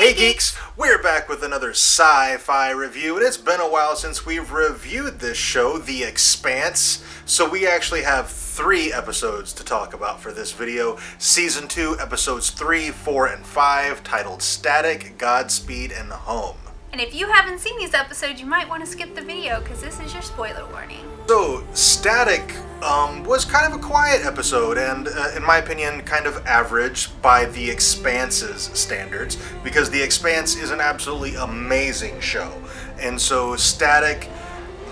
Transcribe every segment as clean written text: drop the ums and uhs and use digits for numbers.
Hey Geeks, we're back with another sci-fi review, and it's been a while since we've reviewed this show, The Expanse, so we actually have 3 episodes to talk about for this video. Season 2, episodes 3, 4, and 5, titled Static, Godspeed, and Home. And if you haven't seen these episodes, you might want to skip the video, because this is your spoiler warning. So, Static was kind of a quiet episode, and in my opinion, kind of average by The Expanse's standards, because The Expanse is an absolutely amazing show. And so, Static,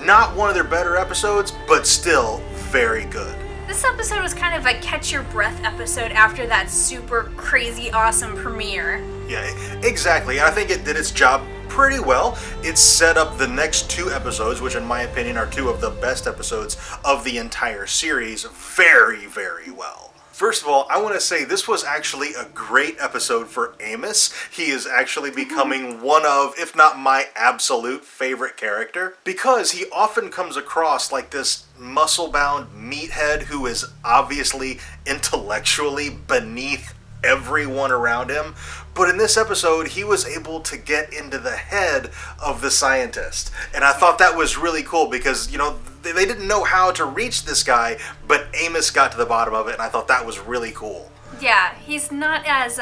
not one of their better episodes, but still very good. This episode was kind of a catch-your-breath episode after that super crazy awesome premiere. Yeah, exactly. And I think it did its job pretty well. It set up the next 2 episodes, which in my opinion are 2 of the best episodes of the entire series, very, very well. First of all, I want to say this was actually a great episode for Amos. He is actually becoming one of, if not my absolute favorite character, because he often comes across like this muscle-bound meathead who is obviously intellectually beneath everyone around him. But in this episode, he was able to get into the head of the scientist. And I thought that was really cool because, you know, they didn't know how to reach this guy, but Amos got to the bottom of it, and I thought that was really cool. Yeah, he's not as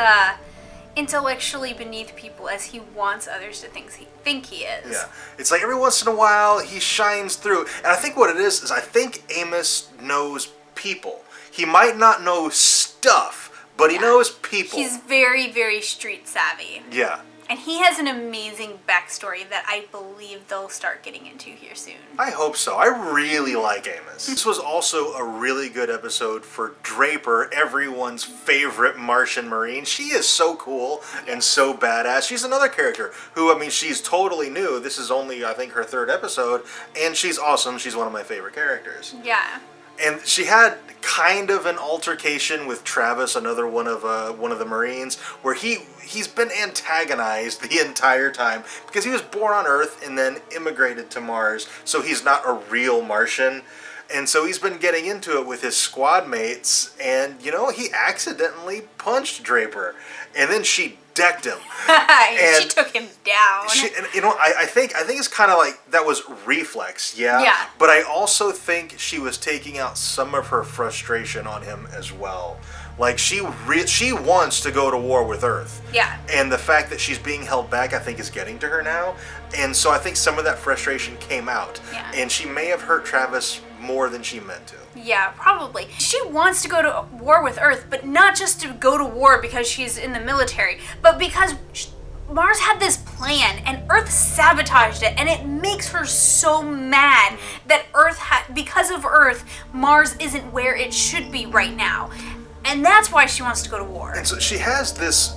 intellectually beneath people as he wants others to think he is. Yeah, it's like every once in a while, he shines through. And I think what it is I think Amos knows people. He might not know stuff, but he knows people. He's very, very street savvy. Yeah. And he has an amazing backstory that I believe they'll start getting into here soon. I hope so. I really like Amos. This was also a really good episode for Draper, everyone's favorite Martian Marine. She is so cool and so badass. She's another character who, I mean, she's totally new. This is only, I think, her 3rd episode, and she's awesome. She's one of my favorite characters. Yeah. And she had kind of an altercation with Travis, another one of the Marines, where he's been antagonized the entire time because he was born on Earth and then immigrated to Mars, so he's not a real Martian. And so he's been getting into it with his squad mates, and, you know, he accidentally punched Draper, and then she decked him. She took him down. And, you know, I think it's kind of like that was reflex, yeah? Yeah. But I also think she was taking out some of her frustration on him as well. Like, she wants to go to war with Earth. Yeah. And the fact that she's being held back, I think, is getting to her now. And so I think some of that frustration came out. Yeah. And she may have hurt Travis more than she meant to. Yeah, probably. She wants to go to war with Earth, but not just to go to war because she's in the military, but because Mars had this plan and Earth sabotaged it, and it makes her so mad that because of Earth, Mars isn't where it should be right now. And that's why she wants to go to war. And so she has this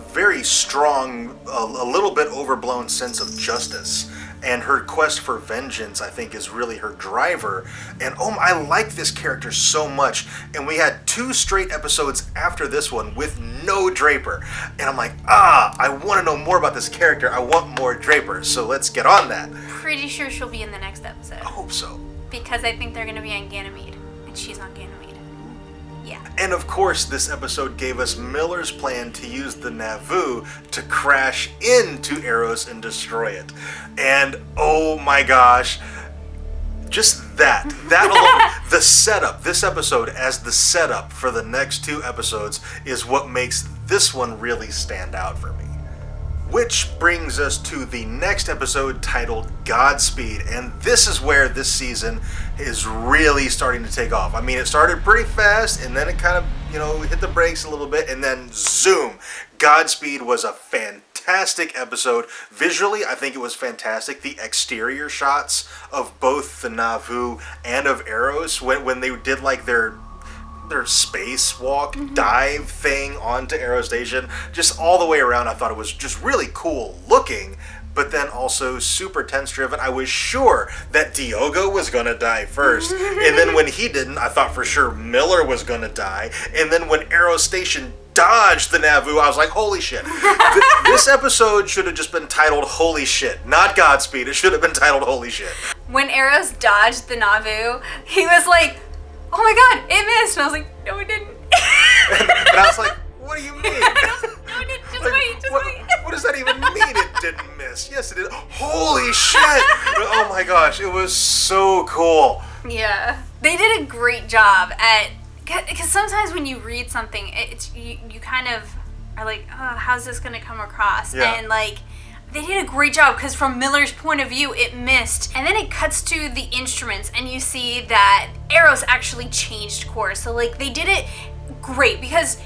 very strong, a little bit overblown sense of justice. And her quest for vengeance, I think, is really her driver. And I like this character so much. And we had 2 straight episodes after this one with no Draper. And I'm like, I want to know more about this character. I want more Draper. So let's get on that. Pretty sure she'll be in the next episode. I hope so. Because I think they're going to be on Ganymede. And she's on Ganymede. Yeah. And of course, this episode gave us Miller's plan to use the Nauvoo to crash into Eros and destroy it. And oh my gosh, just that alone, the setup, this episode as the setup for the next 2 episodes is what makes this one really stand out for me. Which brings us to the next episode titled Godspeed, and this is where this season is really starting to take off. I mean, it started pretty fast, and then it kind of, you know, hit the brakes a little bit, and then zoom. Godspeed was a fantastic episode. Visually, I think it was fantastic. The exterior shots of both the Nauvoo and of Eros, when they did like their spacewalk dive thing onto Aero Station, just all the way around, I thought it was just really cool looking, but then also super tense driven. I was sure that Diogo was gonna die first, and then when he didn't, I thought for sure Miller was gonna die, and then when Aero Station dodged the Nauvoo, I was like, holy shit. This episode should have just been titled Holy Shit, not Godspeed. It should have been titled Holy Shit. When Eros dodged the Nauvoo, he was like, oh my god, it missed. And I was like, no, it didn't. And I was like, what do you mean? No, it didn't. Just wait. What yes, it is. Holy shit! Oh my gosh, it was so cool. Yeah. They did a great job at, because sometimes when you read something, it's you kind of are like, oh, how's this going to come across? Yeah. And like, they did a great job because from Miller's point of view, it missed. And then it cuts to the instruments and you see that Eros actually changed course. So like, they did it great because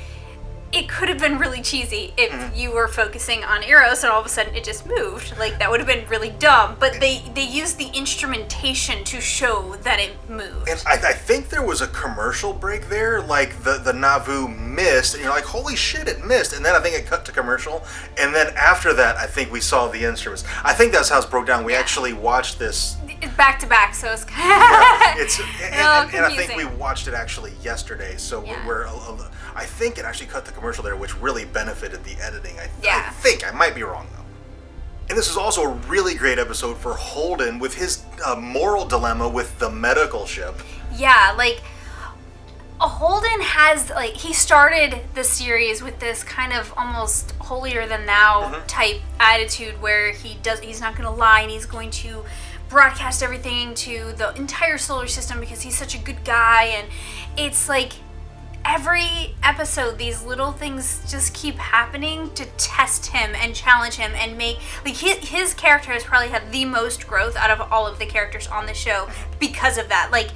it could have been really cheesy if you were focusing on Eros and all of a sudden it just moved. Like, that would have been really dumb. But they used the instrumentation to show that it moved. And I think there was a commercial break there, like the Nauvoo missed, and you're like, holy shit, it missed. And then I think it cut to commercial. And then after that, I think we saw the instruments. I think that's how it broke down. We actually watched this. It's back to back, so it's and I think we watched it actually yesterday, so we're I think it actually cut the commercial there, which really benefited the editing. I think. I might be wrong, though. And this is also a really great episode for Holden with his moral dilemma with the medical ship. Yeah, like, Holden has, like, he started the series with this kind of almost holier-than-thou type attitude where he's not going to lie and he's going to broadcast everything to the entire solar system because he's such a good guy. And it's like, every episode, these little things just keep happening to test him and challenge him and make, like, his character has probably had the most growth out of all of the characters on the show because of that. Like,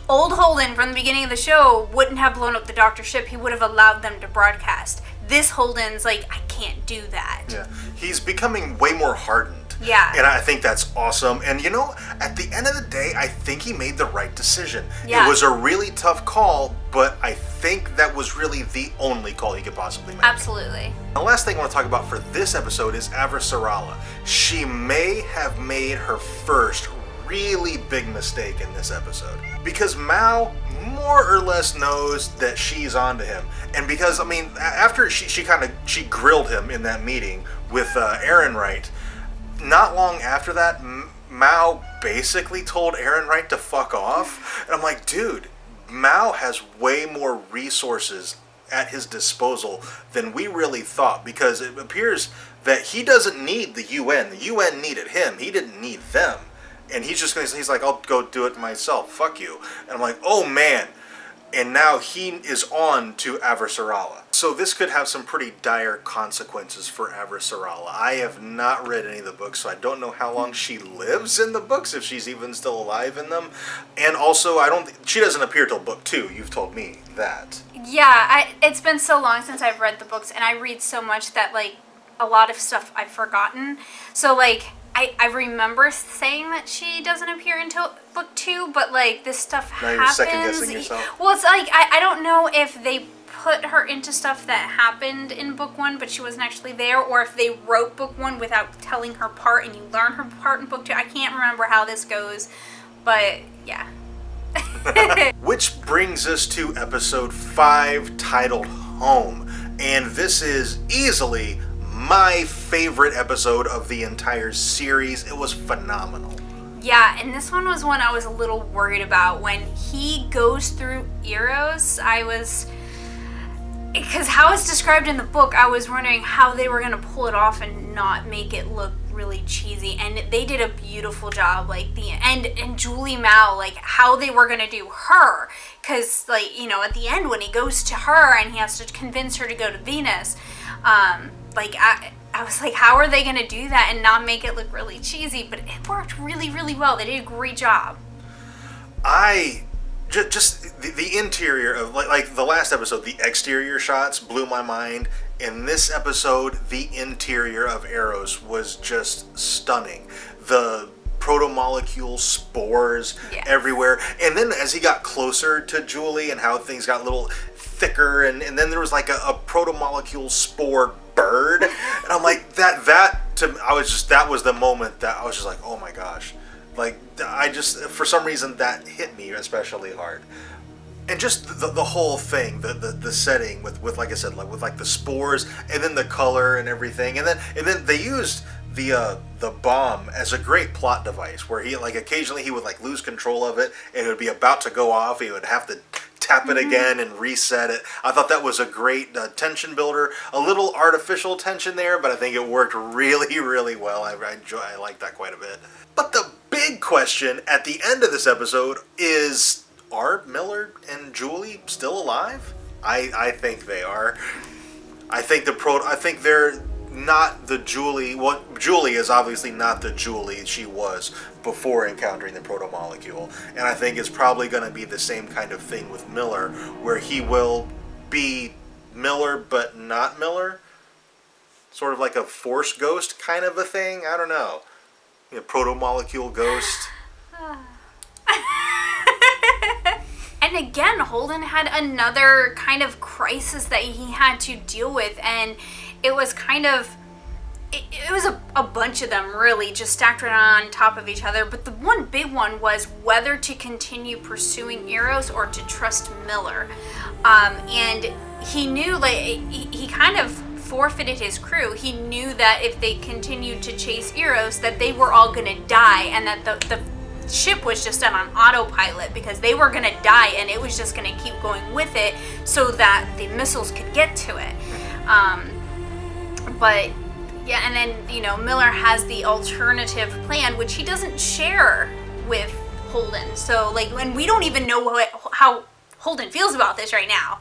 old Holden from the beginning of the show wouldn't have blown up the Doctor ship. He would have allowed them to broadcast. This Holden's like, I can't do that. Yeah, he's becoming way more hardened. Yeah. And I think that's awesome. And you know, at the end of the day, I think he made the right decision. Yeah. It was a really tough call, but I think that was really the only call he could possibly make. Absolutely. The last thing I want to talk about for this episode is Avasarala. She may have made her first really big mistake in this episode. Because Mao more or less knows that she's onto him. And because, I mean, after she grilled him in that meeting with Ehrenreich, not long after that, Mao basically told Ehrenreich to fuck off. And I'm like, dude, Mao has way more resources at his disposal than we really thought, because it appears that he doesn't need the UN. The UN needed him. He didn't need them. And he's like, I'll go do it myself. Fuck you. And I'm like, oh man. And now he is on to Avasarala. So this could have some pretty dire consequences for Avasarala. I have not read any of the books, so I don't know how long she lives in the books, if she's even still alive in them. And also, she doesn't appear till book 2. You've told me that. Yeah, it's been so long since I've read the books, and I read so much that, like, a lot of stuff I've forgotten. So, like, I remember saying that she doesn't appear until book 2, but, like, this stuff now happens. You're second-guessing yourself? Well, it's like, I don't know if they put her into stuff that happened in book 1, but she wasn't actually there, or if they wrote book 1 without telling her part, and you learn her part in book 2. I can't remember how this goes, but, yeah. Which brings us to episode 5, titled Home. And this is easily my favorite episode of the entire series. It was phenomenal. Yeah, and this one was one I was a little worried about. When he goes through Eros, because how it's described in the book, I was wondering how they were going to pull it off and not make it look really cheesy. And they did a beautiful job, like, and Julie Mao, like, how they were going to do her. Because, like, you know, at the end when he goes to her and he has to convince her to go to Venus, like, I was like, how are they going to do that and not make it look really cheesy? But it worked really, really well. They did a great job. Just the interior of, like the last episode, the exterior shots blew my mind. In this episode, the interior of Eros was just stunning. The proto-molecule spores everywhere. And then as he got closer to Julie and how things got a little thicker, and then there was like a proto-molecule spore bird. And I'm like, that was the moment that I was just like, oh my gosh. Like, for some reason, that hit me especially hard. And just the whole thing, the setting with like I said, like with like the spores and then the color and everything. And then they used the bomb as a great plot device where he, like, occasionally he would, like, lose control of it and it would be about to go off. He would have to tap it again and reset it. I thought that was a great tension builder. A little artificial tension there, but I think it worked really, really well. I like that quite a bit. But the big question at the end of this episode is, are Miller and Julie still alive? I think they are. I think they're not the Julie. Well, Julie is obviously not the Julie she was before encountering the proto-molecule. And I think it's probably going to be the same kind of thing with Miller, where he will be Miller but not Miller. Sort of like a Force ghost kind of a thing. I don't know. Proto-molecule ghost. And again, Holden had another kind of crisis that he had to deal with, and it was kind of, it was a bunch of them really, just stacked right on top of each other, but the one big one was whether to continue pursuing Eros or to trust Miller. And he knew, like, he kind of forfeited his crew. He knew that if they continued to chase Eros, that they were all gonna die, and that the ship was just done on autopilot because they were gonna die, and it was just gonna keep going with it so that the missiles could get to it. But yeah, and then Miller has the alternative plan, which he doesn't share with Holden. So and we don't even know how Holden feels about this right now,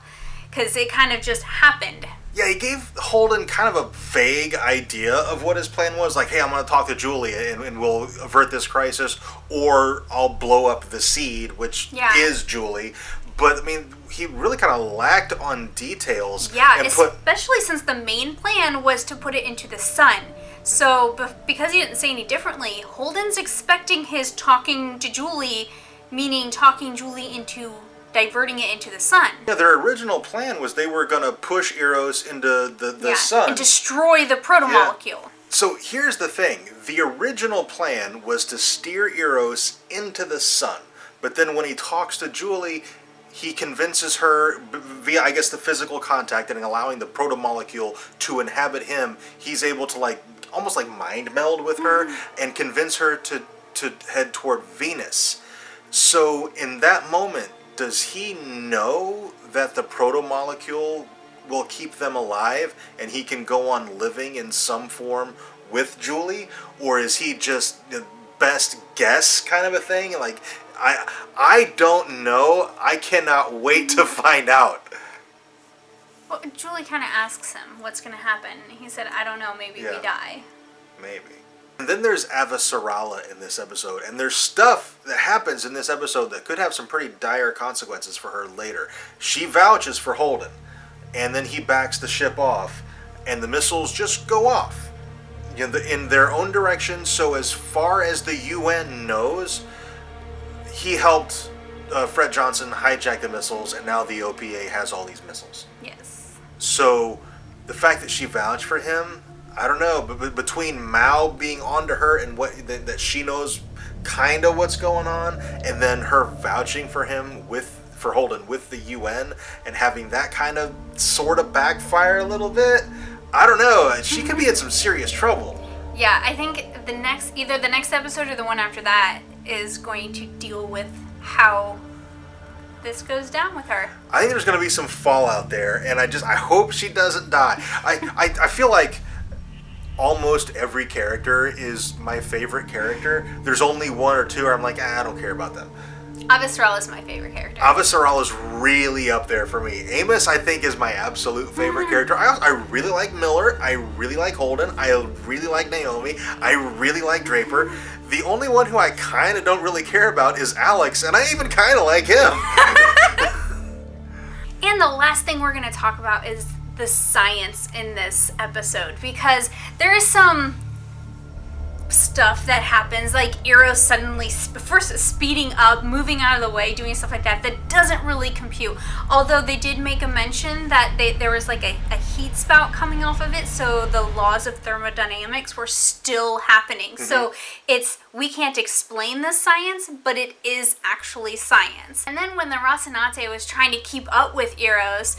because it kind of just happened. Yeah, he gave Holden kind of a vague idea of what his plan was. Like, hey, I'm going to talk to Julie and we'll avert this crisis, or I'll blow up the seed, which is Julie. But, I mean, he really kind of lacked on details. Yeah, especially since the main plan was to put it into the sun. So, because he didn't say any differently, Holden's expecting his talking to Julie, meaning talking Julie into diverting it into the sun. Yeah, their original plan was they were going to push Eros into the sun. And destroy the protomolecule. Yeah. So here's the thing. The original plan was to steer Eros into the sun. But then when he talks to Julie, he convinces her via, I guess, the physical contact and allowing the protomolecule to inhabit him. He's able to almost mind meld with her and convince her to head toward Venus. So in that moment, does he know that the proto-molecule will keep them alive and he can go on living in some form with Julie? Or is he just the best guess kind of a thing? I don't know. I cannot wait to find out. Well, Julie kind of asks him what's going to happen. He said, I don't know, maybe we die. Maybe. And then there's Avasarala in this episode, and there's stuff that happens in this episode that could have some pretty dire consequences for her later. She vouches for Holden, and then he backs the ship off, and the missiles just go off in their own direction. So as far as the UN knows, he helped Fred Johnson hijack the missiles, and now the OPA has all these missiles. Yes. So the fact that she vouched for him, I don't know, but between Mao being onto her and that she knows kind of what's going on, and then her vouching for him for Holden with the UN and having that kind of sort of backfire a little bit, I don't know. She could be in some serious trouble. Yeah, I think either the next episode or the one after that is going to deal with how this goes down with her. I think there's going to be some fallout there, and I hope she doesn't die. I feel like almost every character is my favorite character. There's only one or two where I'm like, I don't care about them. Avasarala is my favorite character. Avasarala is really up there for me. Amos, I think, is my absolute favorite character. I really like Miller. I really like Holden. I really like Naomi. I really like Draper. The only one who I kind of don't really care about is Alex, and I even kind of like him. And the last thing we're going to talk about is the science in this episode, because there is some stuff that happens, like Eros suddenly first speeding up, moving out of the way, doing stuff like that doesn't really compute. Although they did make a mention that there was like a heat spout coming off of it, so the laws of thermodynamics were still happening. Mm-hmm. So we can't explain this science, but it is actually science. And then when the Rocinante was trying to keep up with Eros,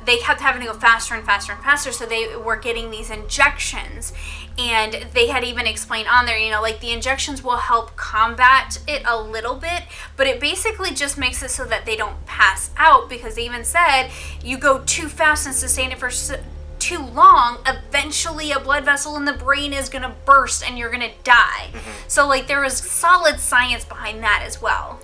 they kept having to go faster and faster and faster, so they were getting these injections. And they had even explained on there, you know, like the injections will help combat it a little bit, but it basically just makes it so that they don't pass out, because they even said you go too fast and sustain it for too long, eventually a blood vessel in the brain is going to burst and you're going to die. So like there was solid science behind that as well.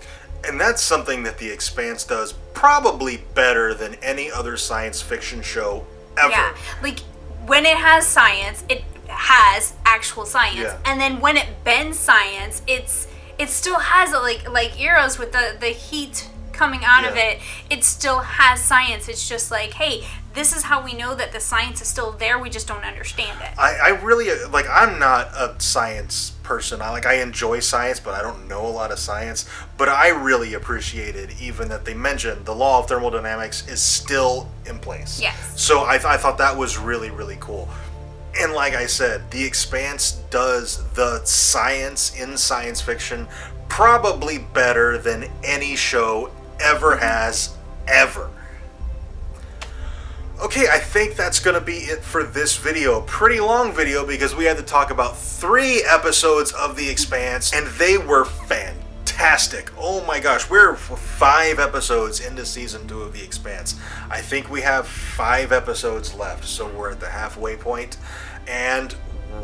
And that's something that The Expanse does probably better than any other science fiction show ever. Yeah, like when it has science, it has actual science, Yeah. and then when it bends science, it still has a, like Eros with the heat coming out of Yeah. it still has science. It's just like, hey, this is how we know that the science is still there, we just don't understand it. I really, like, I'm not a science person. I enjoy science, but I don't know a lot of science. But I really appreciated even that they mentioned the law of thermodynamics is still in place. Yes. So I thought that was really, really cool. And like I said, The Expanse does the science in science fiction probably better than any show ever has, ever. Okay, I think that's going to be it for this video. Pretty long video because we had to talk about 3 episodes of The Expanse, and they were fantastic. Oh my gosh, we're 5 episodes into season 2 of The Expanse. I think we have 5 episodes left, so we're at the halfway point. And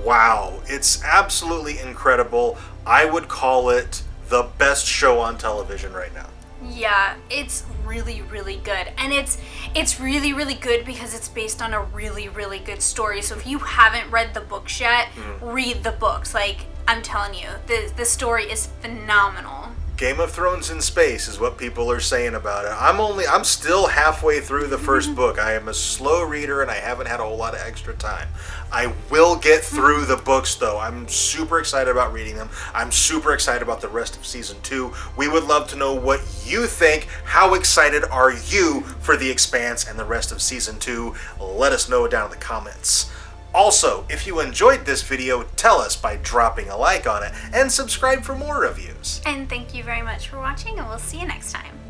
wow, it's absolutely incredible. I would call it the best show on television right now. Yeah, it's really, really good. And it's really, really good because it's based on a really, really good story. So if you haven't read the books yet, read the books. Like, I'm telling you, the story is phenomenal. Game of Thrones in space is what people are saying about it. I'm still halfway through the first book. I am a slow reader and I haven't had a whole lot of extra time. I will get through the books though. I'm super excited about reading them. I'm super excited about the rest of season 2. We would love to know what you think. How excited are you for The Expanse and the rest of season 2? Let us know down in the comments. Also, if you enjoyed this video, tell us by dropping a like on it and subscribe for more reviews. And thank you very much for watching, and we'll see you next time.